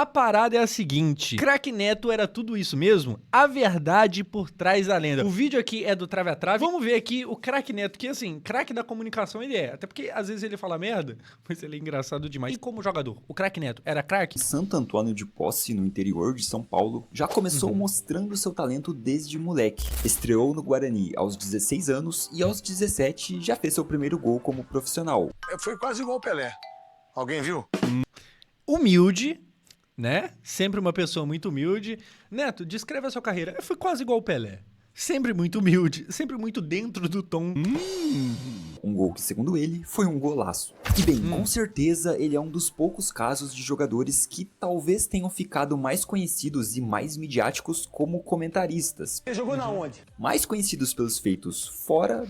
a parada é a seguinte: Craque Neto era tudo isso mesmo? A verdade por trás da lenda. O vídeo aqui é do Trave a Trave. Vamos ver aqui o Craque Neto, que assim, craque da comunicação ele é. Até porque às vezes ele fala merda, mas ele é engraçado demais. E como jogador, o Craque Neto era craque? Santo Antônio de Posse, no interior de São Paulo, já começou mostrando seu talento desde moleque. Estreou no Guarani aos 16 anos e aos 17 já fez seu primeiro gol como profissional. Foi quase igual o Pelé. Alguém viu? Humilde, né? Sempre uma pessoa muito humilde. Neto, descreve a sua carreira. Eu fui quase igual o Pelé. Sempre muito humilde, sempre muito dentro do tom. Um gol que, segundo ele, foi um golaço. E bem, com certeza ele é um dos poucos casos de jogadores que talvez tenham ficado mais conhecidos e mais midiáticos como comentaristas. Você jogou na onde? Mais conhecidos pelos feitos fora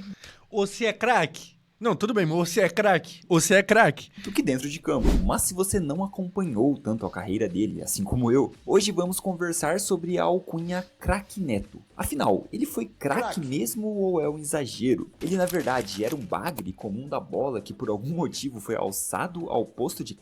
Você é craque? Não, tudo bem, mas você é craque. Você é craque. do que dentro de campo. Mas se você não acompanhou tanto a carreira dele, assim como eu, hoje vamos conversar sobre a alcunha Craque Neto. Afinal, ele foi craque mesmo ou é um exagero? Ele na verdade era um bagre comum da bola que por algum motivo foi alçado ao posto de...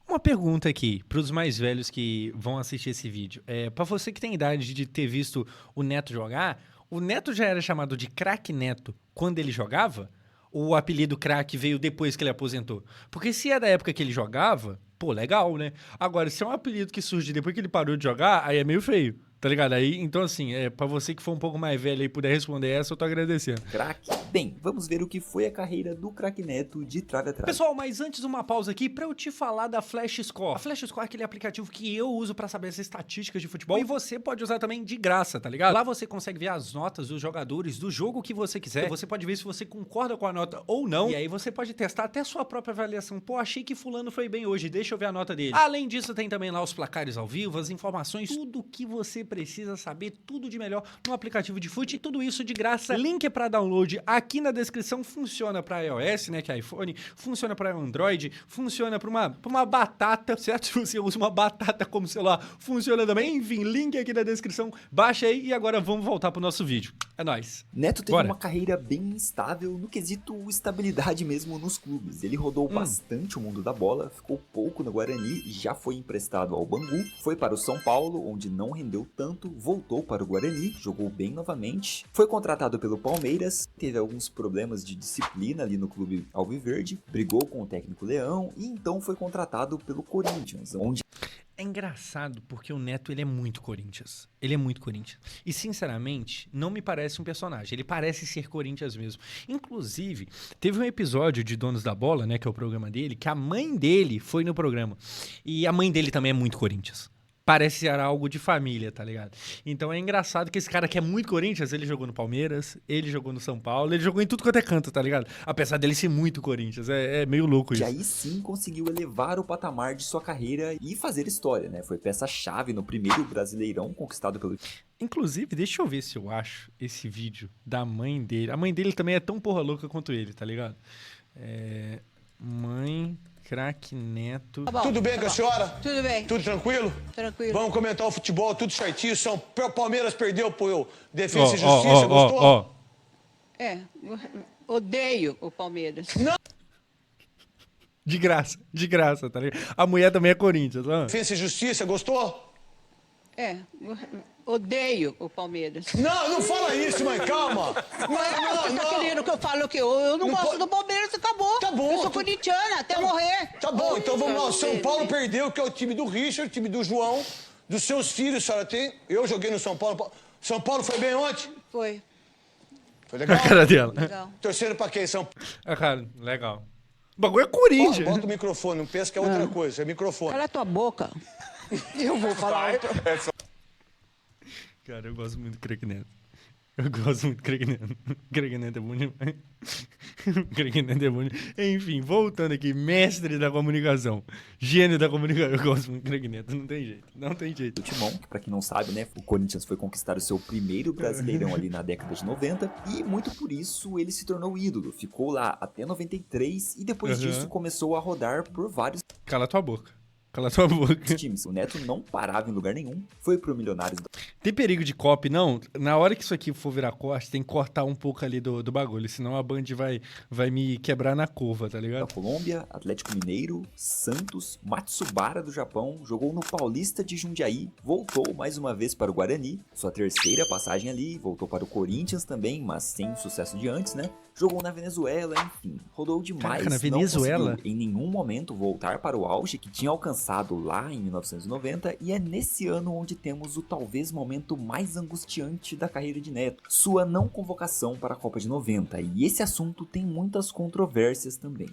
Uma pergunta aqui, para os mais velhos que vão assistir esse vídeo. Para você que tem idade de ter visto o Neto jogar, o Neto já era chamado de Craque Neto quando ele jogava? Ou o apelido craque veio depois que ele aposentou? Porque se é da época que ele jogava, pô, legal, né? Agora, se é um apelido que surge depois que ele parou de jogar, aí é meio feio, tá ligado? Aí, então assim, pra você que for um pouco mais velho e puder responder essa, eu tô agradecendo. Craque? Bem, vamos ver o que foi a carreira do Craque Neto de Trave a Trave. Pessoal, mas antes uma pausa aqui pra eu te falar da Flash Score. A Flash Score é aquele aplicativo que eu uso pra saber as estatísticas de futebol e você pode usar também de graça, tá ligado? Lá você consegue ver as notas dos jogadores do jogo que você quiser. Você pode ver se você concorda com a nota ou não. E aí você pode testar até a sua própria avaliação. Pô, achei que fulano foi bem hoje, deixa eu ver a nota dele. Além disso, tem também lá os placares ao vivo, as informações, tudo que você precisa saber, tudo de melhor no aplicativo de fute. Tudo isso de graça. Link pra download aqui na descrição. Funciona para iOS, né, que é iPhone, funciona para Android, funciona para uma batata, certo? Se você usa uma batata como celular, funciona também. Enfim, link aqui na descrição, baixa aí e agora vamos voltar pro nosso vídeo. É nóis. Neto teve Bora. uma carreira bem instável no quesito estabilidade mesmo nos clubes. Ele rodou bastante o mundo da bola, ficou pouco no Guarani, já foi emprestado ao Bangu, foi para o São Paulo, onde não rendeu tanto, voltou para o Guarani, jogou bem novamente, foi contratado pelo Palmeiras, teve alguns problemas de disciplina ali no clube alviverde, brigou com o técnico Leão e então foi contratado pelo Corinthians, onde... É engraçado porque o Neto, ele é muito Corinthians. Ele é muito Corinthians. E, sinceramente, não me parece um personagem. Ele parece ser Corinthians mesmo. Inclusive, teve um episódio de Donos da Bola, né, que é o programa dele, que a mãe dele foi no programa. E a mãe dele também é muito Corinthians. Parece ser algo de família, tá ligado? Então é engraçado que esse cara que é muito Corinthians, ele jogou no Palmeiras, ele jogou no São Paulo, ele jogou em tudo quanto é canto, tá ligado? Apesar dele ser muito Corinthians, é meio louco isso. E aí sim conseguiu elevar o patamar de sua carreira e fazer história, né? Foi peça-chave no primeiro Brasileirão conquistado pelo... Inclusive, deixa eu ver se eu acho esse vídeo da mãe dele. A mãe dele também é tão porra louca quanto ele, tá ligado? Mãe... Craque Neto. Tá tudo bem com a senhora? Tudo bem. Tudo tranquilo? Tranquilo. Vamos comentar o futebol, tudo certinho. Palmeiras perdeu pro Defesa e Justiça, gostou? Eu odeio o Palmeiras. De graça, tá ligado? A mulher também é Corinthians, ó. Defesa e Justiça, gostou? Eu odeio o Palmeiras. Não fala isso, mãe, calma. Você tá querendo que eu falo que eu não gosto do Palmeiras, acabou. Tá bom. Eu sou corintiana, até morrer. Tá bom, então vamos lá. O São Paulo Deus. perdeu, que é o time do Richard, o time do João, dos seus filhos, a senhora tem. Eu joguei no São Paulo. São Paulo foi bem ontem? Foi, Foi legal? A cara dela. legal. Torcendo pra quem? São A cara, legal. O bagulho é Corinthians. Bota o microfone, não pensa que é outra coisa, é microfone. Cala tua boca. Eu vou falar alto. Cara, eu gosto muito do Craque Neto. Eu gosto muito do Craque Neto. Craque Neto é bom demais. Craque Neto é bom demais. Enfim, voltando aqui, mestre da comunicação. Gênio da comunicação. Eu gosto muito do Craque Neto, não tem jeito. Não tem jeito. O Timão, que pra quem não sabe, né, o Corinthians foi conquistar o seu primeiro Brasileirão ali na década de 90 e muito por isso ele se tornou ídolo. Ficou lá até 93 e depois disso começou a rodar por vários... Cala tua boca. Cala tua boca. times. O Neto não parava em lugar nenhum, foi pro Milionários Tem perigo de copy, não? Na hora que isso aqui for virar corte, tem que cortar um pouco ali do bagulho, senão a Band vai me quebrar na curva, tá da ligado? Colômbia, Atlético Mineiro, Santos, Matsubara do Japão, jogou no Paulista de Jundiaí, voltou mais uma vez para o Guarani, sua terceira passagem ali, voltou para o Corinthians também, mas sem o sucesso de antes, né? Jogou na Venezuela, enfim, rodou demais. Caraca, na Venezuela? Não conseguiu em nenhum momento voltar para o auge que tinha alcançado lá em 1990, e é nesse ano onde temos o talvez momento mais angustiante da carreira de Neto, sua não convocação para a Copa de 90, e esse assunto tem muitas controvérsias também.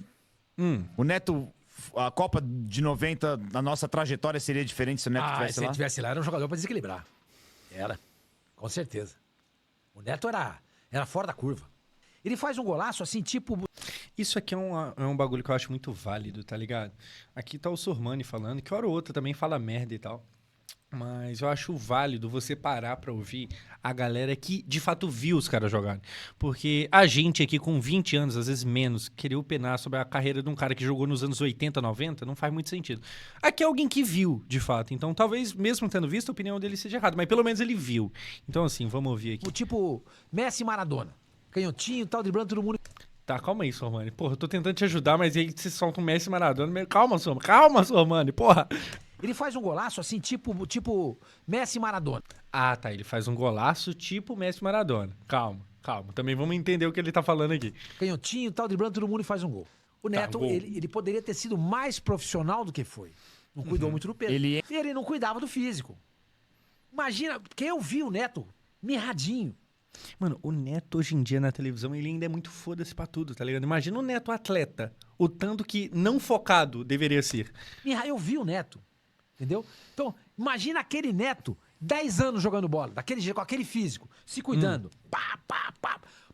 O Neto, a Copa de 90, na nossa trajetória seria diferente se o Neto estivesse Se lá? ele estivesse lá, era um jogador pra desequilibrar. Era, com certeza. O Neto era fora da curva. Ele faz um golaço assim, tipo... Isso aqui é um bagulho que eu acho muito válido, tá ligado? Aqui tá o Sormani falando, que hora ou outra também fala merda e tal. Mas eu acho válido você parar pra ouvir a galera que de fato viu os caras jogarem. Porque a gente aqui com 20 anos, às vezes menos, querer opinar sobre a carreira de um cara que jogou nos anos 80, 90, não faz muito sentido. Aqui é alguém que viu, de fato. Então talvez, mesmo tendo visto, a opinião dele seja errada. Mas pelo menos ele viu. Então assim, vamos ouvir aqui. Tipo Messi e Maradona. Canhotinho, tal, driblando todo mundo. Tá, calma aí, Sormani. Porra, eu tô tentando te ajudar, mas aí você solta um Messi e Maradona. Calma, Sormani, porra. Ele faz um golaço assim, tipo Messi e Maradona. Ah, tá. Ele faz um golaço tipo Messi e Maradona. Calma. Também vamos entender o que ele tá falando aqui. Canhotinho, tal, driblando todo mundo e faz um gol. O Neto, gol. ele poderia ter sido mais profissional do que foi. Não cuidou muito do peso. Ele- E ele não cuidava do físico. Imagina, quem eu vi o Neto mirradinho. Mano, o Neto hoje em dia na televisão, ele ainda é muito foda-se pra tudo, tá ligado? Imagina o Neto atleta, o tanto que não focado deveria ser. Eu vi o Neto, entendeu? Então, imagina aquele Neto, 10 anos jogando bola, daquele jeito, com aquele físico, se cuidando. Pá.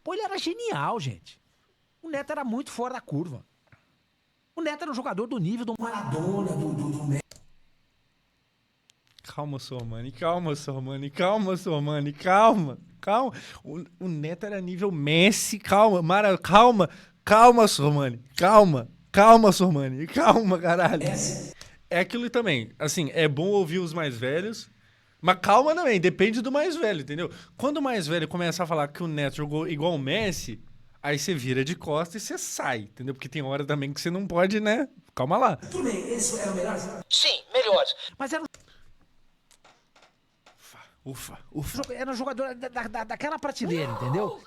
Pô, ele era genial, gente. O Neto era muito fora da curva. O Neto era um jogador do nível do Maradona, do Messi. Calma. O Neto era nível Messi, calma, Sormani. Calma, Sormani. Calma, caralho. É aquilo também. Assim, é bom ouvir os mais velhos, mas calma também, depende do mais velho, entendeu? Quando o mais velho começa a falar que o Neto jogou igual o Messi, aí você vira de costas e você sai, entendeu? Porque tem hora também que você não pode, né? Calma lá. Tudo bem, esse era o melhor? Sim, melhores. Mas era Ufa. um jogador daquela prateleira, entendeu?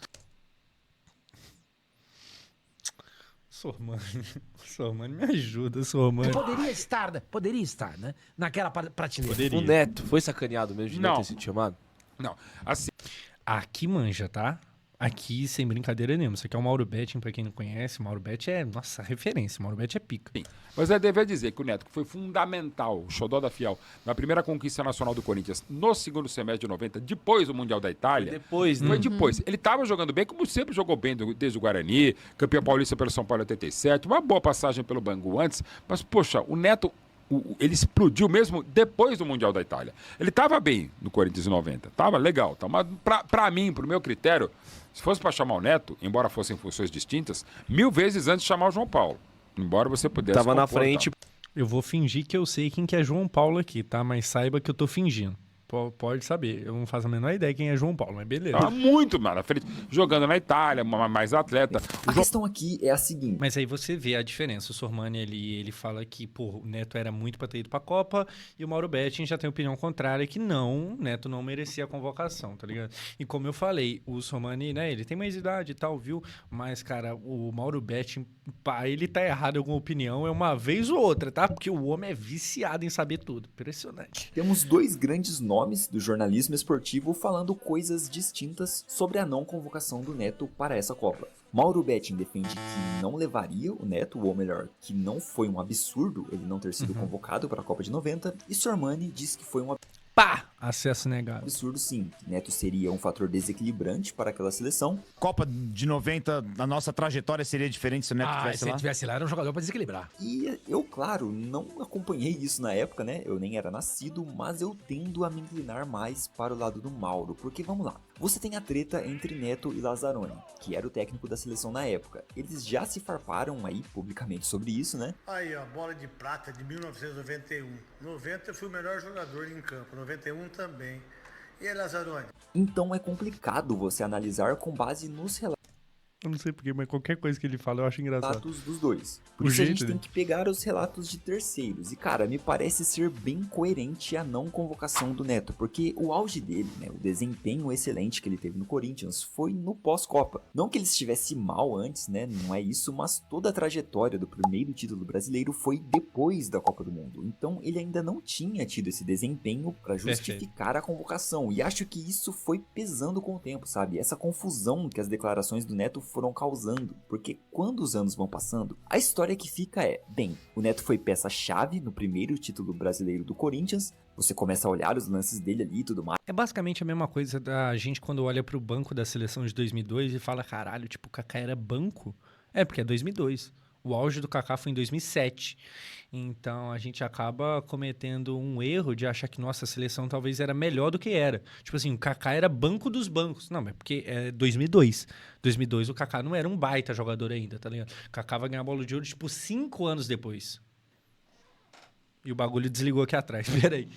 Sormani, me ajuda, Sormani. Poderia estar, né? Naquela prateleira. Poderia. O Neto foi sacaneado mesmo de não Não. ter sido chamado? Não, assim, Aqui manja, tá? Aqui, sem brincadeira nenhuma. Isso aqui é o Mauro Betting, pra quem não conhece. O Mauro Betting é, nossa, referência. O Mauro Betting é pica. mas é dever dizer que o Neto, que foi fundamental, o xodó da Fiel, na primeira conquista nacional do Corinthians, no segundo semestre de 90, depois do Mundial da Itália. Depois, né? Foi depois. Ele estava jogando bem, como sempre jogou bem desde o Guarani, campeão paulista pelo São Paulo em 87, uma boa passagem pelo Bangu antes, mas, poxa, o Neto, ele explodiu mesmo depois do Mundial da Itália. Ele estava bem no Corinthians em 90, estava legal, tá? Mas pra mim, pro meu critério, se fosse para chamar o Neto, embora fossem funções distintas, 1000 vezes antes de chamar o João Paulo. Embora você pudesse Tava na compor, frente. tá? Eu vou fingir que eu sei quem que é João Paulo aqui, tá? Mas saiba que eu tô fingindo. Pode saber. Eu não faço a menor ideia quem é João Paulo, mas beleza. Tava muito mais na frente, jogando na Itália, mais atleta. A questão aqui é a seguinte: Mas aí você vê a diferença. O Sormani, ele fala que, pô, o Neto era muito pra ter ido pra Copa, e o Mauro Betting já tem opinião contrária, que não, o Neto não merecia a convocação, tá ligado? E como eu falei, o Sormani, né, ele tem mais idade e tal, viu? Mas, cara, o Mauro Betting, pá, ele tá errado em alguma opinião, é uma vez ou outra, tá? Porque o homem é viciado em saber tudo. Impressionante. temos dois grandes nomes do jornalismo esportivo falando coisas distintas sobre a não convocação do Neto para essa Copa. Mauro Betting defende que não levaria o Neto, ou melhor, que não foi um absurdo ele não ter sido convocado para a Copa de 90, e Sormani diz que foi um Pá! Acesso negado. absurdo sim. Neto seria um fator desequilibrante para aquela seleção. Copa de 90, na nossa trajetória seria diferente se o Neto estivesse Se lá? ele estivesse lá, era um jogador pra desequilibrar. E eu, claro, não acompanhei isso na época, né? Eu nem era nascido, mas eu tendo a me inclinar mais para o lado do Mauro. Porque, vamos lá, Você tem a treta entre Neto e Lazzaroni, que era o técnico da seleção na época. Eles já se farparam aí publicamente sobre isso, né? Aí, ó, bola de prata de 1991. 90 eu fui o melhor jogador em campo, 91 também. E aí, Lazzaroni? Então é complicado você analisar com base nos Eu não sei porquê, mas qualquer coisa que ele fala eu acho engraçado. relatos dos dois. Por O isso a jeito gente tem dele. que pegar os relatos de terceiros. E cara, me parece ser bem coerente a não convocação do Neto, porque o auge dele, né, o desempenho excelente que ele teve no Corinthians foi no pós-Copa. Não que ele estivesse mal antes, né, não é isso, mas toda a trajetória do primeiro título brasileiro foi depois da Copa do Mundo. Então ele ainda não tinha tido esse desempenho para justificar a convocação. E acho que isso foi pesando com o tempo, sabe? Essa confusão que as declarações do Neto foram causando, porque quando os anos vão passando, a história que fica é, bem, o Neto foi peça-chave no primeiro título brasileiro do Corinthians, você começa a olhar os lances dele ali e tudo mais. É basicamente a mesma coisa da gente quando olha pro banco da seleção de 2002 e fala, caralho, tipo, o Kaká era banco? É, porque é 2002. O auge do Kaká foi em 2007. Então a gente acaba cometendo um erro de achar que nossa seleção talvez era melhor do que era. Tipo assim, o Kaká era banco dos bancos. Não, mas porque é 2002. 2002 o Kaká não era um baita jogador ainda, tá ligado? O Kaká vai ganhar a bola de ouro, tipo, 5 anos depois. E o bagulho desligou aqui atrás. Peraí.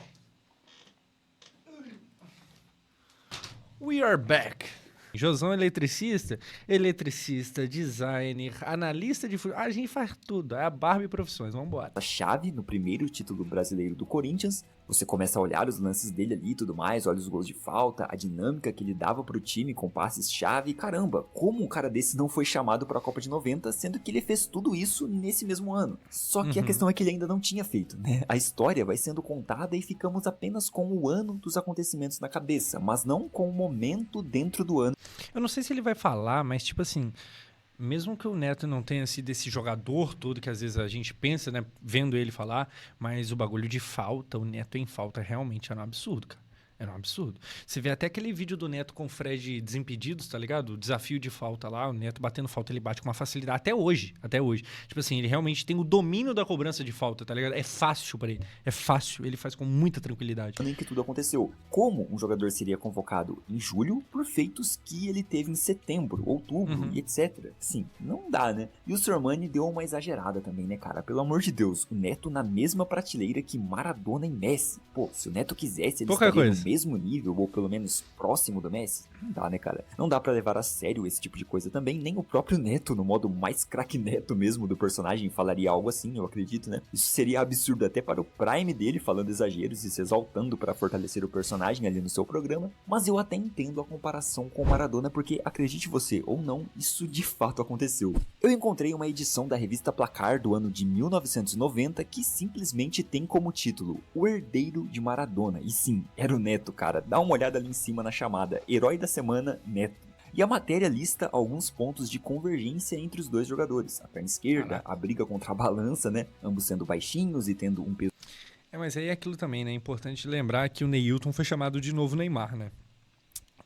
We are back. Josão eletricista, designer, analista de futebol. A gente faz tudo. É a Barbie Profissões. Vambora. A chave no primeiro título brasileiro do Corinthians, você começa a olhar os lances dele ali e tudo mais, olha os gols de falta, a dinâmica que ele dava pro time com passes-chave. Caramba, como um cara desse não foi chamado pra Copa de 90, sendo que ele fez tudo isso nesse mesmo ano? Só que a questão é que ele ainda não tinha feito, né? A história vai sendo contada e ficamos apenas com o ano dos acontecimentos na cabeça, mas não com o momento dentro do ano. Eu não sei se ele vai falar, mas tipo assim, mesmo que o Neto não tenha sido esse jogador todo que às vezes a gente pensa, né, vendo ele falar, mas o bagulho de falta, o Neto em falta realmente era um absurdo, cara. Era um absurdo. Você vê até aquele vídeo do Neto com o Fred desimpedidos, tá ligado? O desafio de falta lá, o Neto batendo falta, ele bate com uma facilidade. Até hoje, até hoje. Tipo assim, ele realmente tem o domínio da cobrança de falta, tá ligado? É fácil pra ele. É fácil. Ele faz com muita tranquilidade. Em que tudo aconteceu. Como um jogador seria convocado em julho por feitos que ele teve em setembro, outubro e etc. Sim, não dá, né? E o Sormani deu uma exagerada também, né, cara? Pelo amor de Deus, o Neto na mesma prateleira que Maradona e Messi. Pô, se o Neto quisesse, ele Pouca estaria coisa. no mesmo nível, ou pelo menos próximo do Messi. Não dá, né, cara? Não dá pra levar a sério esse tipo de coisa também. Nem o próprio Neto, no modo mais craque Neto mesmo do personagem, falaria algo assim, eu acredito, né? Isso seria absurdo até para o prime dele, falando exageros e se exaltando pra fortalecer o personagem ali no seu programa. Mas eu até entendo a comparação com o Maradona, porque, acredite você ou não, isso de fato aconteceu. Eu encontrei uma edição da revista Placar do ano de 1990 que simplesmente tem como título O Herdeiro de Maradona. E sim, era o Neto, cara. Dá uma olhada ali em cima na chamada Herói da Semana, Neto. E a matéria lista alguns pontos de convergência entre os dois jogadores. A perna esquerda, a briga contra a balança, né? Ambos sendo baixinhos e tendo um peso. É, mas aí é aquilo também, né? É importante lembrar que o Neilton foi chamado de novo Neymar, né?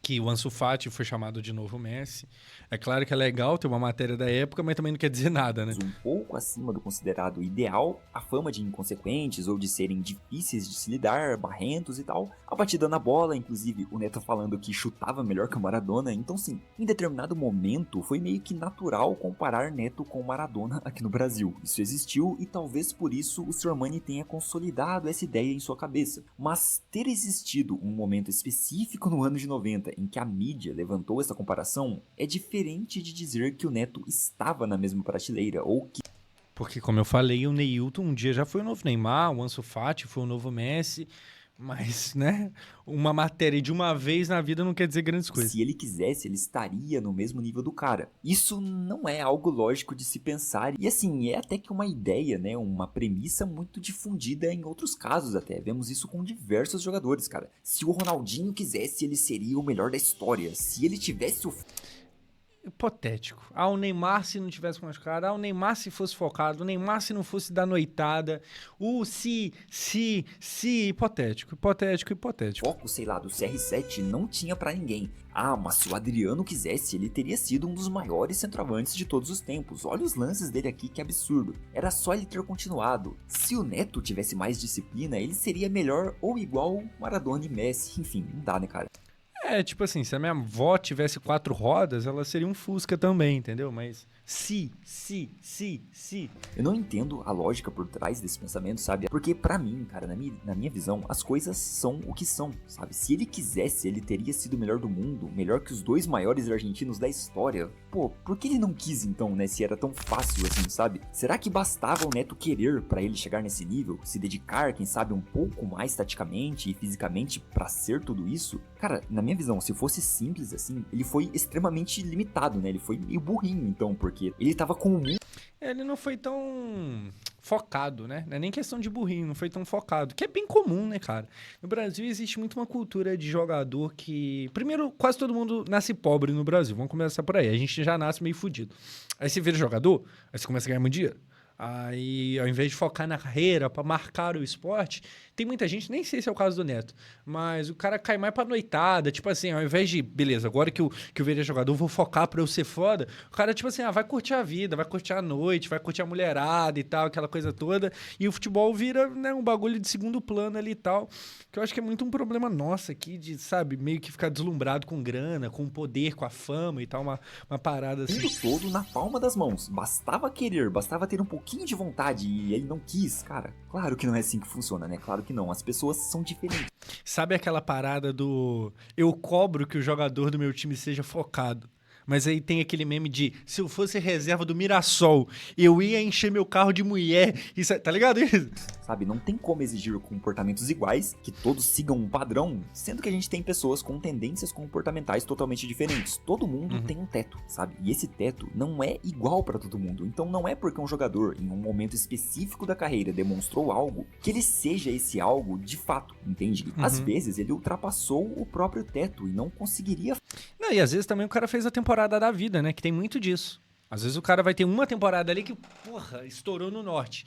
Que o Ansu Fati foi chamado de novo Messi. É claro que é legal ter uma matéria da época, mas também não quer dizer nada, né? Um pouco acima do considerado ideal, a fama de inconsequentes ou de serem difíceis de se lidar, barrentos e tal, a batida na bola, inclusive o Neto falando que chutava melhor que o Maradona, então sim, em determinado momento foi meio que natural comparar Neto com Maradona aqui no Brasil. Isso existiu e talvez por isso o Sormani tenha consolidado essa ideia em sua cabeça, mas ter existido um momento específico no ano de 90 em que a mídia levantou essa comparação é diferente de dizer que o Neto estava na mesma prateleira ou que Porque, como eu falei, o Neilton um dia já foi o novo Neymar, o Ansu Fati foi o novo Messi, mas, né, uma matéria de uma vez na vida não quer dizer grandes coisas. se ele quisesse, ele estaria no mesmo nível do cara. Isso não é algo lógico de se pensar. E assim, é até que uma ideia, né? Uma premissa muito difundida em outros casos até. Vemos isso com diversos jogadores, cara. Se o Ronaldinho quisesse, ele seria o melhor da história. Se ele tivesse o... Hipotético. Ah, o Neymar se não tivesse machucado. Ah, o Neymar se fosse focado. O Neymar se não fosse dar noitada. O se, hipotético. foco, sei lá, do CR7 não tinha pra ninguém. Ah, mas se o Adriano quisesse, ele teria sido um dos maiores centroavantes de todos os tempos. Olha os lances dele aqui, que absurdo. Era só ele ter continuado. Se o Neto tivesse mais disciplina, ele seria melhor ou igual Maradona e Messi. Enfim, não dá, né, cara? Tipo assim, se a minha avó tivesse 4 rodas, ela seria um Fusca também, entendeu? Mas se. Eu não entendo a lógica por trás desse pensamento, sabe? Porque pra mim, cara, na minha visão, as coisas são o que são, sabe? Se ele quisesse, ele teria sido o melhor do mundo, melhor que os 2 maiores argentinos da história. Pô, por que ele não quis então, né? Se era tão fácil assim, sabe? Será que bastava o Neto querer pra ele chegar nesse nível? Se dedicar, quem sabe, um pouco mais taticamente e fisicamente pra ser tudo isso? Cara, na minha visão, se fosse simples assim, ele foi extremamente limitado, né? Ele foi meio burrinho, então, porque ele tava com o mundo. Ele não foi tão focado, né? Não é nem questão de burrinho, não foi tão focado. Que é bem comum, né, cara? No Brasil existe muito uma cultura de jogador que... Primeiro, quase todo mundo nasce pobre no Brasil. Vamos começar por aí. A gente já nasce meio fudido. Aí você vira jogador, aí você começa a ganhar muito dinheiro. Aí, ao invés de focar na carreira, pra marcar o esporte, tem muita gente, nem sei se é o caso do Neto, mas o cara cai mais pra noitada, tipo assim, ao invés de, beleza, agora que eu virei jogador, eu vou focar pra eu ser foda, o cara, tipo assim, vai curtir a vida, vai curtir a noite, vai curtir a mulherada e tal, aquela coisa toda, e o futebol vira, né, um bagulho de segundo plano ali e tal, que eu acho que é muito um problema nosso aqui, de, sabe, meio que ficar deslumbrado com grana, com poder, com a fama e tal, uma parada assim. Tudo todo na palma das mãos. Bastava querer, bastava ter um pouquinho de vontade e ele não quis, cara. Claro que não é assim que funciona, né? Claro que não. As pessoas são diferentes. Sabe aquela parada do... Eu cobro que o jogador do meu time seja focado. Mas aí tem aquele meme de, se eu fosse reserva do Mirassol, eu ia encher meu carro de mulher. Isso, tá ligado isso? Sabe, não tem como exigir comportamentos iguais, que todos sigam um padrão, sendo que a gente tem pessoas com tendências comportamentais totalmente diferentes. Todo mundo tem um teto, sabe? E esse teto não é igual pra todo mundo. Então não é porque um jogador, em um momento específico da carreira, demonstrou algo, que ele seja esse algo de fato, entende? Às vezes ele ultrapassou o próprio teto e não conseguiria... Não, e às vezes também o cara fez a temporada da vida, né? Que tem muito disso. Às vezes o cara vai ter uma temporada ali que, porra, estourou no norte.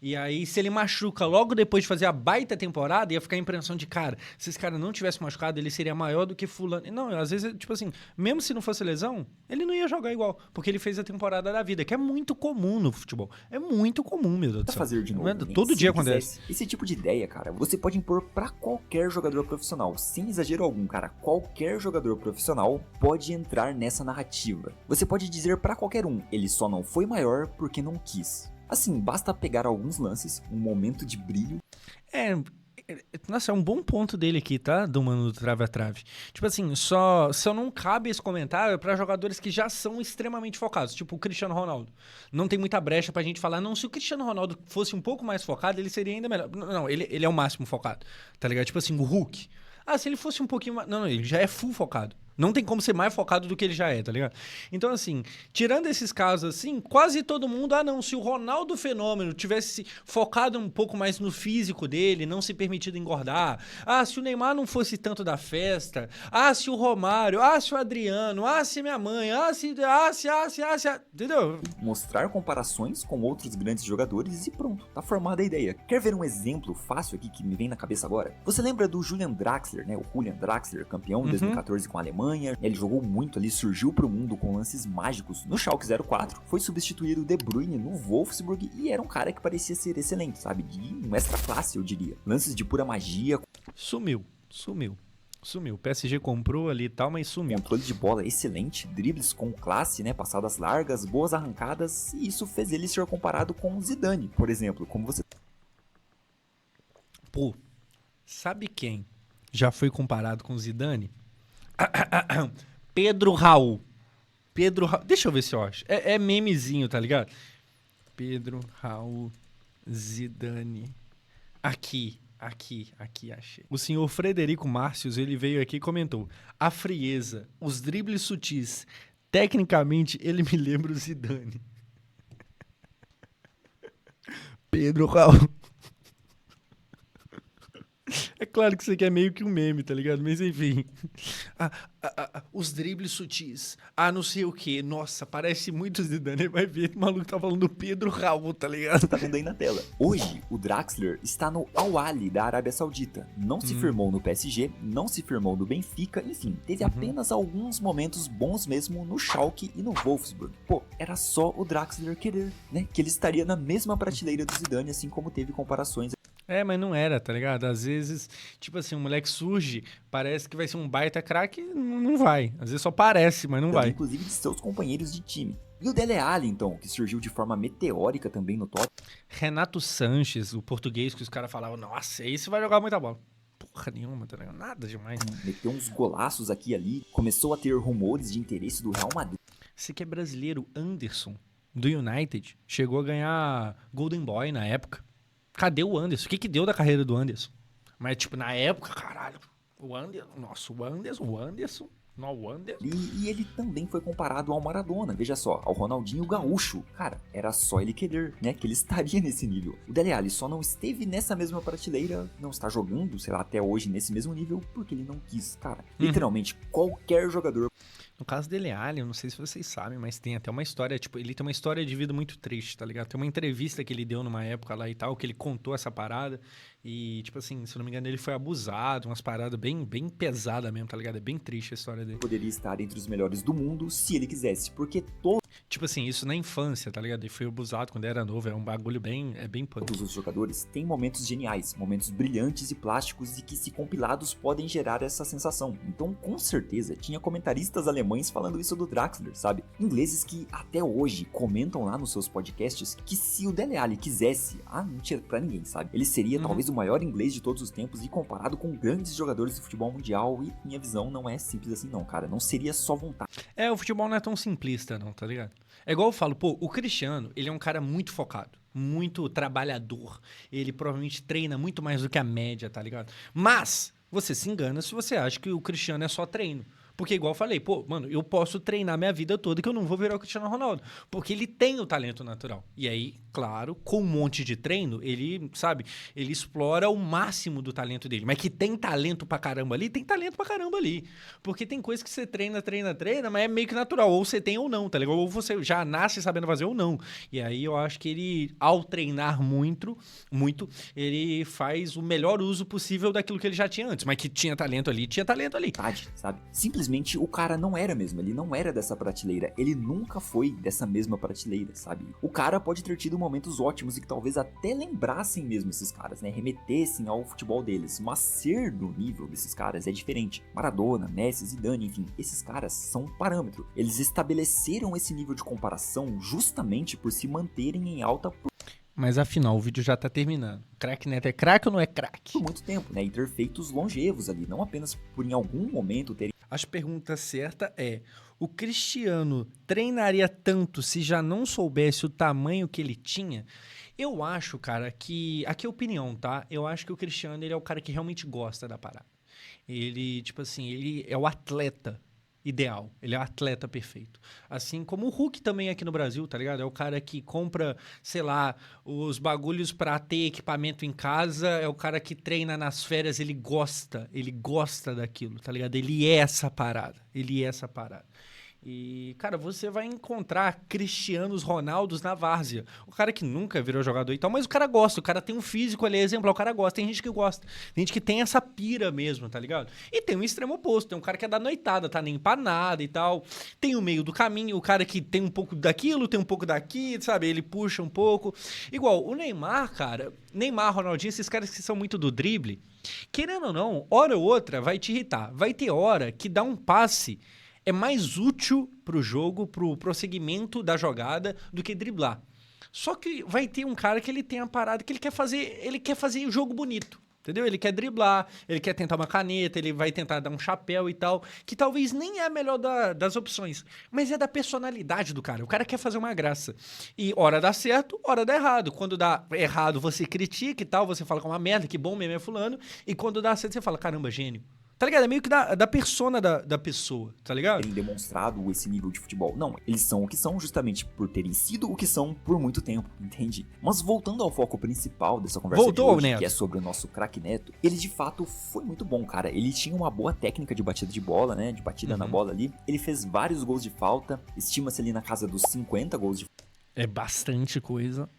E aí, se ele machuca logo depois de fazer a baita temporada, ia ficar a impressão de, cara, se esse cara não tivesse machucado, ele seria maior do que fulano. Não, às vezes, tipo assim, mesmo se não fosse lesão, ele não ia jogar igual, porque ele fez a temporada da vida, que é muito comum no futebol. É muito comum, meu Deus do céu. Fazer de novo, todo dia acontece. Esse tipo de ideia, cara, você pode impor pra qualquer jogador profissional, sem exagero algum, cara. Qualquer jogador profissional pode entrar nessa narrativa. Você pode dizer pra qualquer um, ele só não foi maior porque não quis. Assim, basta pegar alguns lances, um momento de brilho. Nossa, é um bom ponto dele aqui, tá? Do Mano do Trave a Trave. Tipo assim, só não cabe esse comentário pra jogadores que já são extremamente focados. Tipo o Cristiano Ronaldo. Não tem muita brecha pra gente falar, não, se o Cristiano Ronaldo fosse um pouco mais focado, ele seria ainda melhor. Não, ele é o máximo focado, tá ligado? Tipo assim, o Hulk. Se ele fosse um pouquinho mais... Não, ele já é full focado. Não tem como ser mais focado do que ele já é, tá ligado? Então, assim, tirando esses casos assim, quase todo mundo... se o Ronaldo Fenômeno tivesse focado um pouco mais no físico dele, não se permitido engordar. Se o Neymar não fosse tanto da festa. Se o Romário. Se o Adriano. Se minha mãe. Entendeu? Mostrar comparações com outros grandes jogadores e pronto, tá formada a ideia. Quer ver um exemplo fácil aqui que me vem na cabeça agora? Você lembra do Julian Draxler, né? O Julian Draxler, campeão de 2014 com a Alemanha. Ele jogou muito ali, surgiu pro mundo com lances mágicos no Schalke 04, foi substituir o De Bruyne no Wolfsburg e era um cara que parecia ser excelente, sabe? De um extra classe, eu diria. Lances de pura magia. Sumiu. O PSG comprou ali e tal, mas sumiu. Controle de bola excelente, dribles com classe, né? Passadas largas, boas arrancadas, e isso fez ele ser comparado com o Zidane, por exemplo, como você... Pô, sabe quem já foi comparado com o Zidane? Pedro Raul. Deixa eu ver se eu acho. É memezinho, tá ligado? Pedro Raul Zidane. Aqui, achei. O senhor Frederico Márcios, ele veio aqui e comentou: a frieza, os dribles sutis. Tecnicamente, ele me lembra o Zidane. Pedro Raul. É claro que isso aqui é meio que um meme, tá ligado? Mas enfim. Os dribles sutis. Não sei o quê. Nossa, parece muito Zidane. Vai ver, o maluco tá falando do Pedro Raul, tá ligado? Tá vendo aí na tela. Hoje, o Draxler está no Al Ahly da Arábia Saudita. Não se firmou no PSG, não se firmou no Benfica, enfim, teve apenas alguns momentos bons mesmo no Schalke e no Wolfsburg. Pô, era só o Draxler querer, né? Que ele estaria na mesma prateleira do Zidane, assim como teve comparações. É, mas não era, tá ligado? Às vezes, tipo assim, um moleque surge, parece que vai ser um baita craque, não vai. Às vezes só parece, mas não vai. Inclusive de seus companheiros de time. E o Dele Alli, então, que surgiu de forma meteórica também no Tottenham. Renato Sanches, o português que os caras falavam, nossa, esse vai jogar muita bola. Porra nenhuma, tá ligado? Nada demais. Meteu uns golaços aqui e ali, começou a ter rumores de interesse do Real Madrid. Esse que é brasileiro, Anderson, do United, chegou a ganhar Golden Boy na época. Cadê o Anderson? O que deu da carreira do Anderson? Mas, tipo, na época, caralho, o Anderson... Nossa, o Anderson... Não, o Anderson... E ele também foi comparado ao Maradona, veja só, ao Ronaldinho Gaúcho. Cara, era só ele querer, né, que ele estaria nesse nível. O Dele Alli só não esteve nessa mesma prateleira, não está jogando, sei lá, até hoje nesse mesmo nível, porque ele não quis. Cara, literalmente, qualquer jogador... No caso dele, Alli, eu não sei se vocês sabem, mas tem até uma história, tipo, ele tem uma história de vida muito triste, tá ligado? Tem uma entrevista que ele deu numa época lá e tal, que ele contou essa parada e, tipo assim, se eu não me engano, ele foi abusado, umas paradas bem pesadas mesmo, tá ligado? É bem triste a história dele. Poderia estar entre os melhores do mundo se ele quisesse, porque todos Tipo assim, isso na infância, tá ligado? Ele foi abusado quando era novo, é um bagulho bem punk. os jogadores têm momentos geniais, momentos brilhantes e plásticos e que, se compilados, podem gerar essa sensação. Então, com certeza, tinha comentaristas alemães falando isso do Draxler, sabe? Ingleses que, até hoje, comentam lá nos seus podcasts que se o Dele Alli quisesse, não tinha pra ninguém, sabe? Ele seria talvez o maior inglês de todos os tempos e comparado com grandes jogadores do futebol mundial, e minha visão não é simples assim não, cara. Não seria só vontade. O futebol não é tão simplista não, tá ligado? É igual eu falo, pô, o Cristiano, ele é um cara muito focado, muito trabalhador. Ele provavelmente treina muito mais do que a média, tá ligado? Mas você se engana se você acha que o Cristiano é só treino. Porque, igual eu falei, pô, mano, eu posso treinar minha vida toda que eu não vou virar o Cristiano Ronaldo. Porque ele tem o talento natural. E aí, claro, com um monte de treino, ele, sabe, ele explora o máximo do talento dele. Mas que tem talento pra caramba ali, tem talento pra caramba ali. Porque tem coisa que você treina, mas é meio que natural. Ou você tem ou não, tá ligado? Ou você já nasce sabendo fazer ou não. E aí eu acho que ele, ao treinar muito, ele faz o melhor uso possível daquilo que ele já tinha antes. Mas que tinha talento ali. Sabe? Simplesmente o cara não era mesmo, ele não era dessa prateleira, ele nunca foi dessa mesma prateleira, sabe? O cara pode ter tido momentos ótimos e que talvez até lembrassem mesmo esses caras, né? Remetessem ao futebol deles, mas ser do nível desses caras é diferente. Maradona, Messi, Zidane, enfim, esses caras são um parâmetro. Eles estabeleceram esse nível de comparação justamente por se manterem em alta Mas afinal, o vídeo já tá terminando. Craque Neto é craque ou não é craque? por muito tempo, né? E ter feitos longevos ali, não apenas por em algum momento terem A pergunta certa é: o Cristiano treinaria tanto se já não soubesse o tamanho que ele tinha? Eu acho, cara, que... Aqui é opinião, tá? Eu acho que o Cristiano, ele é o cara que realmente gosta da parada. Ele, tipo assim, ele é o atleta ideal. Ele é o atleta perfeito. Assim como o Hulk também aqui no Brasil, tá ligado? É o cara que compra, sei lá, os bagulhos pra ter equipamento em casa. É o cara que treina nas férias. Ele gosta daquilo, tá ligado? Ele é essa parada. E, cara, você vai encontrar Cristianos Ronaldos na várzea. O cara que nunca virou jogador e tal, mas o cara gosta, o cara tem um físico ali exemplar, o cara gosta. Tem gente que gosta, tem gente que tem essa pira mesmo, tá ligado? E tem um extremo oposto, tem um cara que é da noitada, tá nem pra nada e tal. Tem o meio do caminho, o cara que tem um pouco daquilo, tem um pouco daqui, sabe? Ele puxa um pouco. Igual, o Neymar, cara, Ronaldinho, esses caras que são muito do drible, querendo ou não, hora ou outra vai te irritar. Vai ter hora que dá um passe é mais útil pro jogo, pro prosseguimento da jogada, do que driblar. Só que vai ter um cara que ele tem a parada que ele quer fazer o jogo bonito, entendeu? Ele quer driblar, ele quer tentar uma caneta, ele vai tentar dar um chapéu e tal, que talvez nem é a melhor das opções, mas é da personalidade do cara. O cara quer fazer uma graça. E hora dá certo, hora dá errado. Quando dá errado, você critica e tal, você fala que é uma merda, que bom mesmo é fulano, e quando dá certo, você fala, caramba, gênio. Tá ligado? É meio que da persona da pessoa, tá ligado? terem demonstrado esse nível de futebol. Não, eles são o que são justamente por terem sido o que são por muito tempo, entende? Mas voltando ao foco principal dessa conversa de hoje, Neto. que é sobre o nosso craque Neto, ele de fato foi muito bom, cara. Ele tinha uma boa técnica de batida de bola, né? De batida na bola ali. Ele fez vários gols de falta, estima-se ali na casa dos 50 gols de É bastante coisa.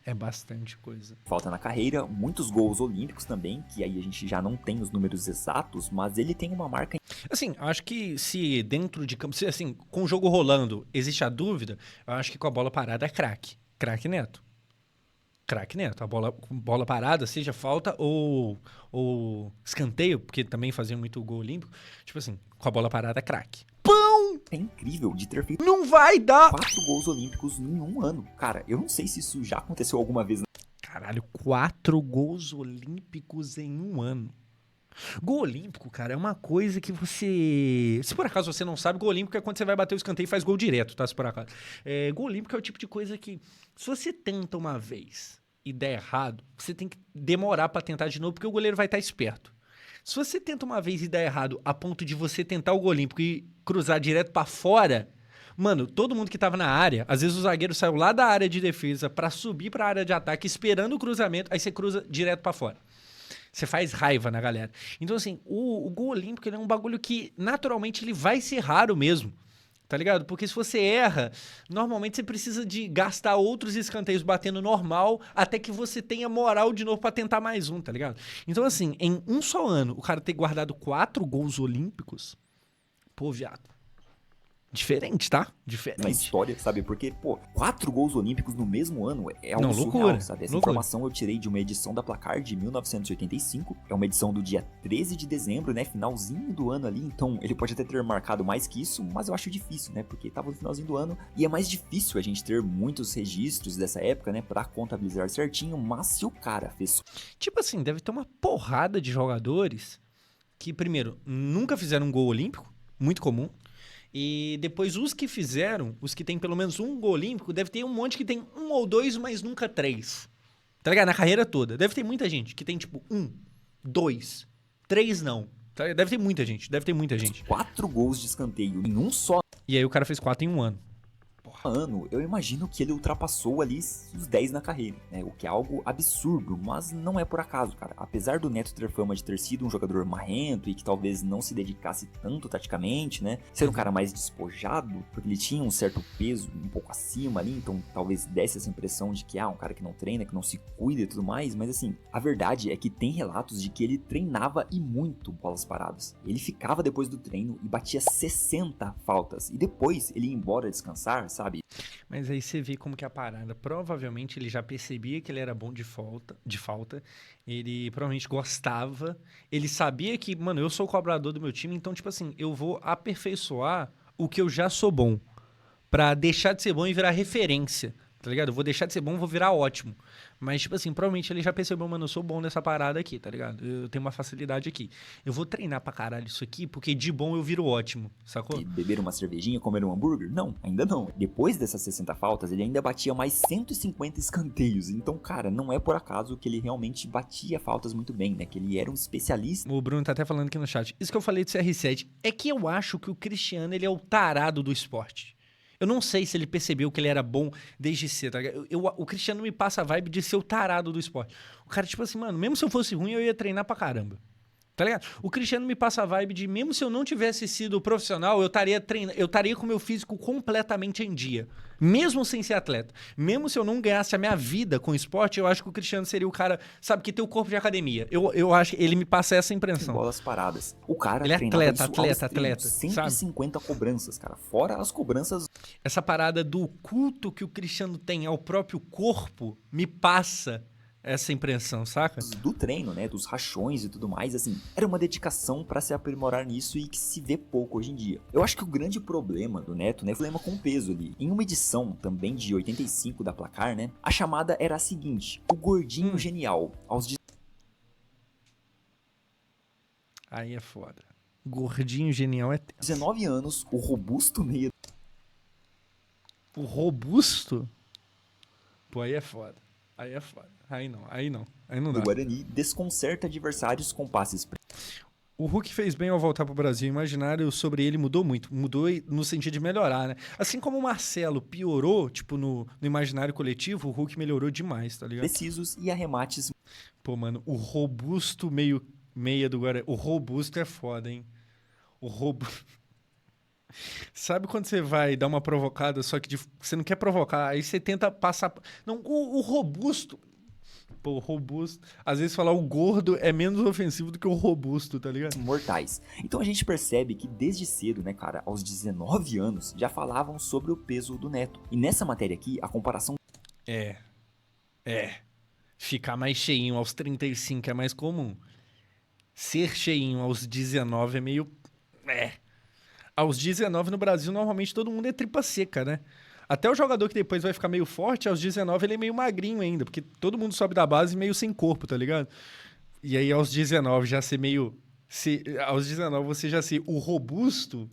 falta na carreira, muitos gols olímpicos também, que aí a gente já não tem os números exatos, mas ele tem uma marca. Assim, acho que se dentro de campo, se assim, com o jogo rolando, existe a dúvida, eu acho que com a bola parada é craque. Craque Neto. Craque Neto. A bola parada, seja falta ou escanteio, porque também fazia muito gol olímpico. Tipo assim, com a bola parada, craque. Pão! É incrível de ter feito Não vai dar! 4 gols olímpicos em um ano. Cara, eu não sei se isso já aconteceu alguma vez. Caralho, 4 gols olímpicos em um ano. Gol olímpico, cara, é uma coisa que você... Se por acaso você não sabe, gol olímpico é quando você vai bater o escanteio e faz gol direto, tá? Se por acaso. Gol olímpico é o tipo de coisa que, se você tenta uma vez e der errado, você tem que demorar pra tentar de novo, porque o goleiro vai estar esperto. Se você tenta uma vez e der errado a ponto de você tentar o gol olímpico e cruzar direto pra fora... Mano, todo mundo que tava na área, às vezes o zagueiro saiu lá da área de defesa pra subir pra área de ataque, esperando o cruzamento, aí você cruza direto pra fora. Você faz raiva na galera. Então, assim, o gol olímpico ele é um bagulho que, naturalmente, ele vai ser raro mesmo. Tá ligado? Porque se você erra, normalmente você precisa de gastar outros escanteios batendo normal até que você tenha moral de novo pra tentar mais um, tá ligado? Então, assim, em um só ano, o cara ter guardado 4 gols olímpicos, pô, viado. Diferente, tá? Diferente. Na história, sabe? Porque, pô, 4 gols olímpicos no mesmo ano é algo Não, surreal, loucura, sabe? Essa loucura. informação eu tirei de uma edição da Placar de 1985. É uma edição do dia 13 de dezembro, né? Finalzinho do ano ali. Então, ele pode até ter marcado mais que isso, mas eu acho difícil, né? Porque tava no finalzinho do ano e é mais difícil a gente ter muitos registros dessa época, né? Pra contabilizar certinho. Mas se o cara fez... Tipo assim, deve ter uma porrada de jogadores que, primeiro, nunca fizeram um gol olímpico, muito comum. E depois os que fizeram, os que tem pelo menos um gol olímpico, deve ter um monte que tem 1 ou 2, mas nunca 3. Tá ligado? Na carreira toda. Deve ter muita gente que tem tipo 1, 2, 3 não. Tá ligado? Deve ter muita gente, deve ter muita gente. 4 gols de escanteio em um só E aí o cara fez 4 em um ano. ano, eu imagino que ele ultrapassou ali os 10 na carreira, né? O que é algo absurdo, mas não é por acaso, cara. Apesar do Neto ter fama de ter sido um jogador marrento e que talvez não se dedicasse tanto taticamente, né? Ser um cara mais despojado, porque ele tinha um certo peso um pouco acima ali, então talvez desse essa impressão de que, um cara que não treina, que não se cuida e tudo mais, mas assim, a verdade é que tem relatos de que ele treinava e muito bolas paradas. Ele ficava depois do treino e batia 60 faltas, e depois ele ia embora descansar, sabe? Mas aí você vê como que é a parada. Provavelmente ele já percebia que ele era bom de falta. Ele provavelmente gostava. Ele sabia que, mano, eu sou o cobrador do meu time, então, tipo assim, eu vou aperfeiçoar o que eu já sou bom. Pra deixar de ser bom e virar referência. Tá ligado? Eu vou deixar de ser bom, vou virar ótimo. Mas, tipo assim, provavelmente ele já percebeu, mano, eu sou bom nessa parada aqui, tá ligado? Eu tenho uma facilidade aqui. Eu vou treinar pra caralho isso aqui, porque de bom eu viro ótimo, sacou? E beber uma cervejinha, comer um hambúrguer? Não, ainda não. Depois dessas 60 faltas, ele ainda batia mais 150 escanteios. Então, cara, não é por acaso que ele realmente batia faltas muito bem, né? Que ele era um especialista. O Bruno tá até falando aqui no chat. Isso que eu falei de CR7 é que eu acho que o Cristiano, ele é o tarado do esporte. Eu não sei se ele percebeu que ele era bom desde cedo. Tá ligado? O Cristiano me passa a vibe de ser o tarado do esporte. O cara, tipo assim, mano, mesmo se eu fosse ruim, eu ia treinar pra caramba. Tá ligado? O Cristiano me passa a vibe de, mesmo se eu não tivesse sido profissional, eu estaria com o meu físico completamente em dia. Mesmo sem ser atleta. Mesmo se eu não ganhasse a minha vida com esporte, eu acho que o Cristiano seria o cara, sabe, que tem o corpo de academia. Eu acho que ele me passa essa impressão. Bolas paradas. O cara Ele é treinava atleta, isso atleta, aos treinos, atleta, 150 cobranças, cara. Fora as cobranças Essa parada do culto que o Cristiano tem ao próprio corpo me passa essa impressão, saca? do treino, né, dos rachões e tudo mais, assim, era uma dedicação pra se aprimorar nisso e que se vê pouco hoje em dia. Eu acho que o grande problema do Neto, né, foi o problema com o peso ali. Em uma edição também de 85 da Placar, né, a chamada era a seguinte: o gordinho genial, aos Aí é foda. Gordinho genial é... 19 anos, o robusto meia O robusto? Pô, aí é foda. Aí é foda. Aí não dá. do Guarani desconcerta adversários com passes O Hulk fez bem ao voltar pro Brasil. O imaginário sobre ele mudou muito. Mudou no sentido de melhorar, né? Assim como o Marcelo piorou, tipo, no imaginário coletivo, o Hulk melhorou demais, tá ligado? precisos e arremates Pô, mano, o robusto meia do Guarani. O robusto é foda, hein? O robusto... Sabe quando você vai dar uma provocada, só que você não quer provocar, aí você tenta passar... Não, o robusto... Pô, o robusto... Às vezes falar o gordo é menos ofensivo do que o robusto, tá ligado? mortais. Então a gente percebe que desde cedo, né, cara, aos 19 anos, já falavam sobre o peso do Neto. E nessa matéria aqui, a comparação ficar mais cheinho aos 35 é mais comum. Ser cheinho aos 19 é meio... Aos 19 no Brasil, normalmente todo mundo é tripa seca, né? Até o jogador que depois vai ficar meio forte, aos 19 ele é meio magrinho ainda, porque todo mundo sobe da base meio sem corpo, tá ligado? E aí aos 19 já ser meio... aos 19 você já ser o robusto,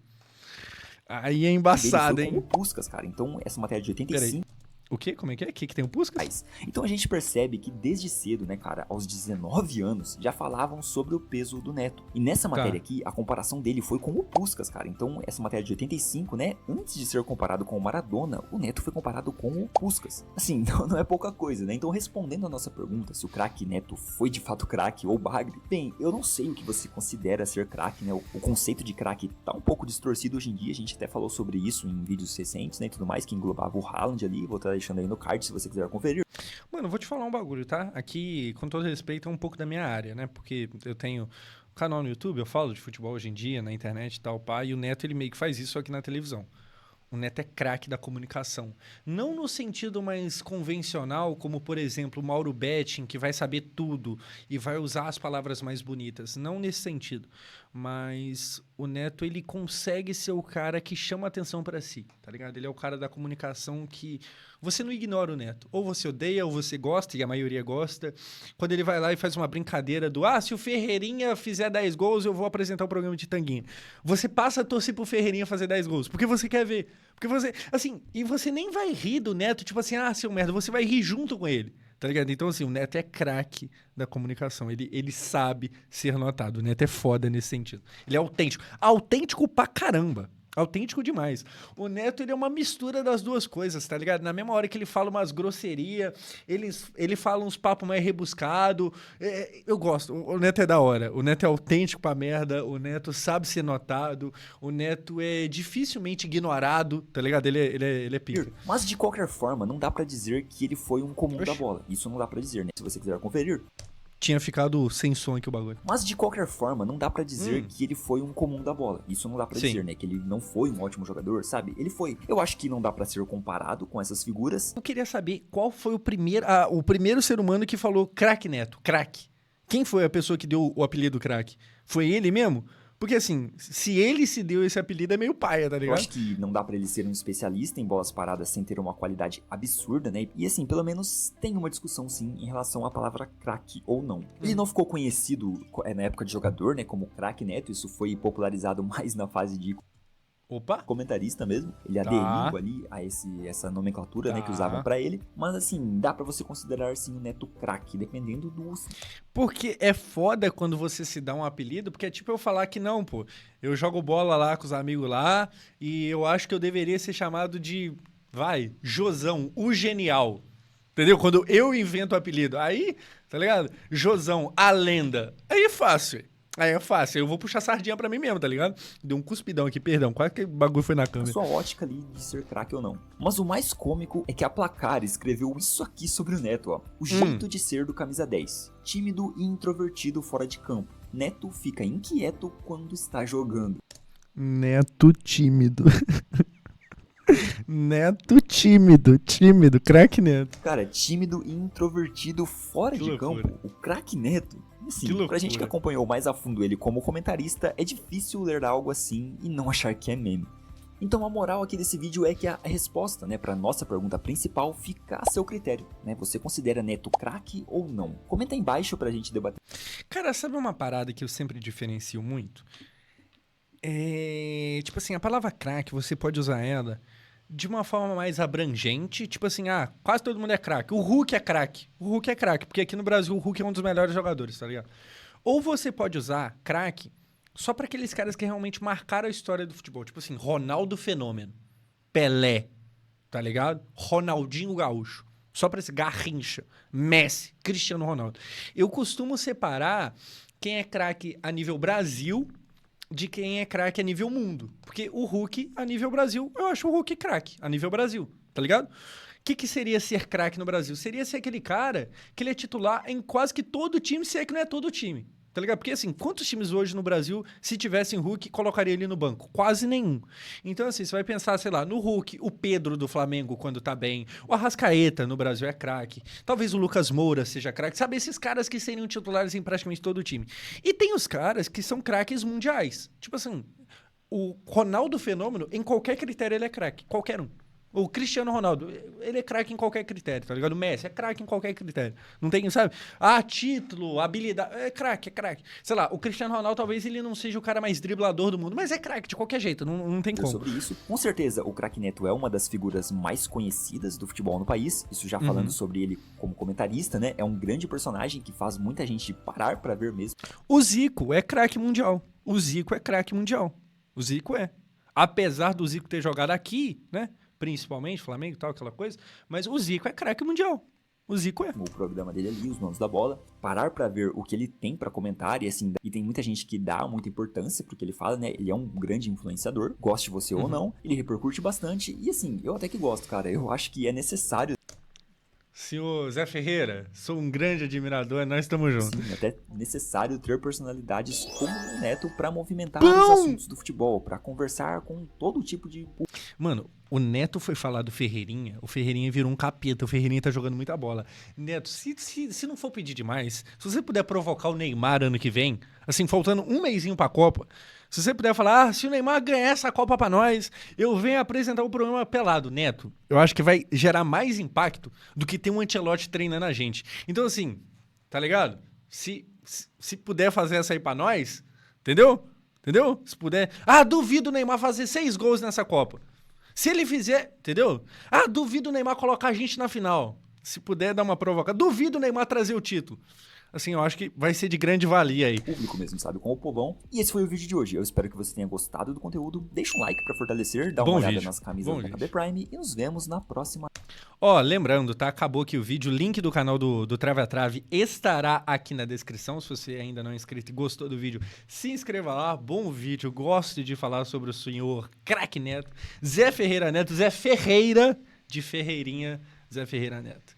aí é embaçado, hein? Ele foi como o Puskás, cara. Então, essa matéria de 85... O quê? Como é que é? O que tem o Puskás? Então a gente percebe que desde cedo, né, cara, aos 19 anos, já falavam sobre o peso do Neto. E nessa matéria aqui, a comparação dele foi com o Puskás, cara. Então, essa matéria de 85, né, antes de ser comparado com o Maradona, o Neto foi comparado com o Puskás. Assim, não é pouca coisa, né? Então, respondendo a nossa pergunta, se o craque Neto foi de fato craque ou bagre, bem, eu não sei o que você considera ser craque, né? O conceito de craque tá um pouco distorcido hoje em dia, a gente até falou sobre isso em vídeos recentes, né, e tudo mais, que englobava o Haaland ali, vou estar deixando aí no card se você quiser conferir. Mano, eu vou te falar um bagulho, tá? Aqui, com todo respeito, é um pouco da minha área, né? Porque eu tenho um canal no YouTube, eu falo de futebol hoje em dia, na internet e tal, pá, e o Neto, ele meio que faz isso aqui na televisão. O Neto é craque da comunicação. Não no sentido mais convencional, como, por exemplo, o Mauro Betting, que vai saber tudo e vai usar as palavras mais bonitas. Não nesse sentido. Mas o Neto, ele consegue ser o cara que chama atenção pra si, tá ligado? Ele é o cara da comunicação que... Você não ignora o Neto. Ou você odeia, ou você gosta, e a maioria gosta. Quando ele vai lá e faz uma brincadeira do se o Ferreirinha fizer 10 gols, eu vou apresentar o programa de Tanguinha. Você passa a torcer pro Ferreirinha fazer 10 gols, porque você quer ver. Porque você... Assim, e você nem vai rir do Neto, tipo assim, seu merda, você vai rir junto com ele. Tá ligado? Então, assim, o Neto é craque da comunicação. Ele sabe ser notado. O Neto é foda nesse sentido. Ele é autêntico. Autêntico pra caramba. Autêntico demais. O Neto, ele é uma mistura das duas coisas, tá ligado? Na mesma hora que ele fala umas grosserias, ele fala uns papos mais rebuscados. Eu gosto. O Neto é da hora. O Neto é autêntico pra merda. O Neto sabe ser notado. O Neto é dificilmente ignorado, tá ligado? Ele é pica. Mas, de qualquer forma, não dá pra dizer que ele foi um comum da bola. Isso não dá pra dizer, né? Se você quiser conferir. Tinha ficado sem som aqui o bagulho. Mas, de qualquer forma, não dá pra dizer que ele foi um comum da bola. Isso não dá pra dizer, né? Que ele não foi um ótimo jogador, sabe? Ele foi. Eu acho que não dá pra ser comparado com essas figuras. Eu queria saber qual foi o primeiro ser humano que falou craque Neto, craque. Quem foi a pessoa que deu o apelido craque? Foi ele mesmo? Porque, assim, se ele se deu esse apelido, é meio paia, tá ligado? Eu acho que não dá pra ele ser um especialista em bolas paradas sem ter uma qualidade absurda, né? E, assim, pelo menos tem uma discussão, sim, em relação à palavra craque ou não. Ele não ficou conhecido na época de jogador, né? Como craque Neto. Isso foi popularizado mais na fase de comentarista mesmo. Ele aderiu ali a essa nomenclatura, né, que usavam pra ele. Mas, assim, dá pra você considerar, sim, o Neto craque, dependendo do... Porque é foda quando você se dá um apelido, porque é tipo eu falar que não, pô. Eu jogo bola lá com os amigos lá e eu acho que eu deveria ser chamado de, Josão, o genial. Entendeu? Quando eu invento o apelido. Aí, tá ligado? Josão, a lenda. Aí é fácil. Aí é fácil, eu vou puxar sardinha pra mim mesmo, tá ligado? Deu um cuspidão aqui, perdão, quase que o bagulho foi na câmera. A sua ótica ali de ser craque ou não. Mas o mais cômico é que a Placar escreveu isso aqui sobre o Neto, ó. O jeito de ser do camisa 10. Tímido e introvertido fora de campo. Neto fica inquieto quando está jogando. Neto tímido. Neto tímido, craque Neto. Cara, tímido e introvertido fora de campo. O craque Neto. Assim, pra gente que acompanhou mais a fundo ele como comentarista, é difícil ler algo assim e não achar que é meme. Então a moral aqui desse vídeo é que a resposta, né, pra nossa pergunta principal fica a seu critério, né? Você considera Neto craque ou não? Comenta aí embaixo pra gente debater. Cara, sabe uma parada que eu sempre diferencio muito? Tipo assim, a palavra craque, você pode usar ela de uma forma mais abrangente, tipo assim, quase todo mundo é craque. O Hulk é craque. O Hulk é craque, porque aqui no Brasil o Hulk é um dos melhores jogadores, tá ligado? Ou você pode usar craque só pra aqueles caras que realmente marcaram a história do futebol. Tipo assim, Ronaldo Fenômeno, Pelé, tá ligado? Ronaldinho Gaúcho. Só pra esse Garrincha, Messi, Cristiano Ronaldo. Eu costumo separar quem é craque a nível Brasil de quem é craque a nível mundo. Porque o Hulk, a nível Brasil, eu acho o Hulk craque a nível Brasil, tá ligado? O que seria ser craque no Brasil? Seria ser aquele cara que ele é titular em quase que todo time, se é que não é todo time. Tá ligado? Porque, assim, quantos times hoje no Brasil, se tivessem Hulk, colocaria ele no banco? Quase nenhum. Então, assim, você vai pensar, sei lá, no Hulk, o Pedro do Flamengo quando tá bem, o Arrascaeta no Brasil é craque, talvez o Lucas Moura seja craque, sabe? Esses caras que seriam titulares em praticamente todo o time. E tem os caras que são craques mundiais. Tipo assim, o Ronaldo Fenômeno, em qualquer critério, ele é craque. Qualquer um. O Cristiano Ronaldo, ele é craque em qualquer critério, tá ligado? O Messi é craque em qualquer critério. Não tem, sabe? Título, habilidade, é craque, é craque. Sei lá, o Cristiano Ronaldo talvez ele não seja o cara mais driblador do mundo, mas é craque de qualquer jeito, não tem como. Sobre isso, com certeza, o craque Neto é uma das figuras mais conhecidas do futebol no país. Isso já falando sobre ele como comentarista, né? É um grande personagem que faz muita gente parar pra ver mesmo. O Zico é craque mundial. O Zico é craque mundial. O Zico é. Apesar do Zico ter jogado aqui, né? Principalmente, Flamengo e tal, aquela coisa. Mas o Zico é craque mundial. O Zico é. O programa dele ali, os Donos da Bola, parar pra ver o que ele tem pra comentar e assim, e tem muita gente que dá muita importância porque ele fala, né, ele é um grande influenciador, goste você ou não, ele repercute bastante e assim, eu até que gosto, cara, eu acho que é necessário. Senhor Zé Ferreira, sou um grande admirador, nós estamos juntos. Sim, até necessário ter personalidades como o Neto pra movimentar os assuntos do futebol, pra conversar com todo tipo de... Mano, o Neto foi falar do Ferreirinha, o Ferreirinha virou um capeta, o Ferreirinha tá jogando muita bola. Neto, se não for pedir demais, se você puder provocar o Neymar ano que vem, assim, faltando um mesinho pra Copa, se você puder falar, se o Neymar ganhar essa Copa pra nós, eu venho apresentar o programa pelado, Neto, eu acho que vai gerar mais impacto do que ter um Ancelotti treinando a gente. Então, assim, tá ligado? Se puder fazer essa aí pra nós, entendeu? Entendeu? Se puder... duvido o Neymar fazer 6 gols nessa Copa. Se ele fizer, entendeu? Duvido o Neymar colocar a gente na final. Se puder dar uma provocada. Duvido o Neymar trazer o título. Assim, eu acho que vai ser de grande valia aí. O público mesmo, sabe? Com o povão. E esse foi o vídeo de hoje. Eu espero que você tenha gostado do conteúdo. Deixa um like pra fortalecer, dá uma olhada nas camisas da KB Prime e nos vemos na próxima. Lembrando, tá? Acabou aqui o vídeo. O link do canal do Trave a Trave estará aqui na descrição. Se você ainda não é inscrito e gostou do vídeo, se inscreva lá. Bom vídeo. Gosto de falar sobre o senhor craque Neto. Zé Ferreira Neto. Zé Ferreira de Ferreirinha. Zé Ferreira Neto.